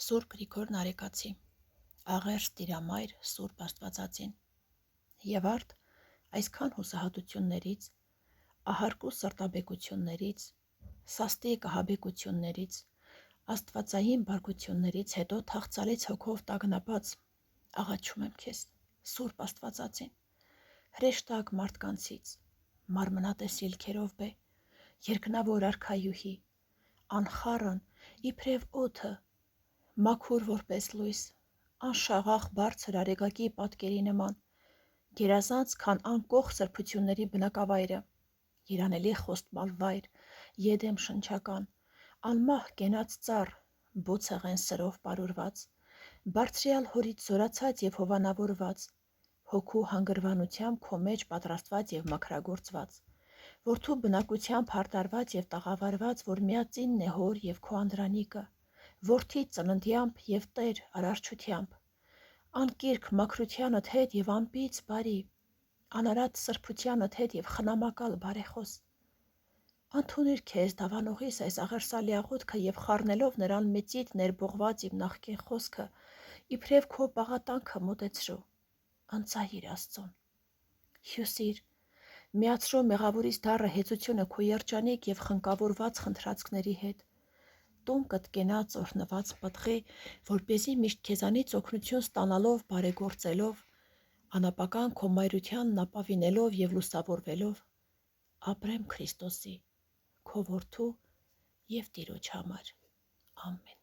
Սուրբ Գրիգոր Նարեկացի, աղերս տիրամայր Սուրբ Աստվածածին, և արդ այսքան հուսահատություններից, ահարկու սրտաբեկություններից, սաստիկ ահաբեկություններից, աստվածային բարկություններից հետո թախծալից հոգով տագնապած աղաչում եմ քեզ, Սուրբ Աստվածածին, հրեշտակ մարդկանցից, մարմնատես ելքերով բե, երկնավոր արքայուհի, անխառն իբրև օդը, մաքուր որպես լույս, անշաղախ բարձր արեգակի պատկերի նման, գերազանց քան անկող սրբությունների բնակավայրը, երանելի խոստմալ վայր, եդեմ շնչական, անմահ կենաց ծառ, բոցեղեն սրով պարուրված, բարձրյալ հորից զորացած և հովանավորված, հոգու հանգրվանությամբ քո մեջ պատրաստված և մաքրագործված, որդու բնակությամբ հարդարված և տաղավարված, որ միածինն է հոր և քո անդրանիկը, որդի ծննդյամբ և Տեր արարչությամբ, անկիրք մաքրությանդ հետ և անպիծ բարի, անարատ սրբությանդ հետ և խնամակալ բարեխոս, ընդունիր քեզ դավանողիս այս աղերսալի աղոթքը և խառնելով նրան մեծիդ ներբողված իմ նախկին խոսքը, իբրև քո պաղատանքը մոտեցրու, ընծայիր Աստծուն, հյուսիր, միացրու մեղավորիս դառը հեծությունը քո երջանիկ և խնկավորված խնդրածքների հետ, տուն կտկենած օրհնված պտղի, որպեսզի միշտ քեզանից օգնություն ստանալով բարեգործելով, անապական քո մայրությանն ապավինելով և լուսավորվելով, ապրեմ Քրիստոսի, քո որդու և Տիրոջ համար, ամեն։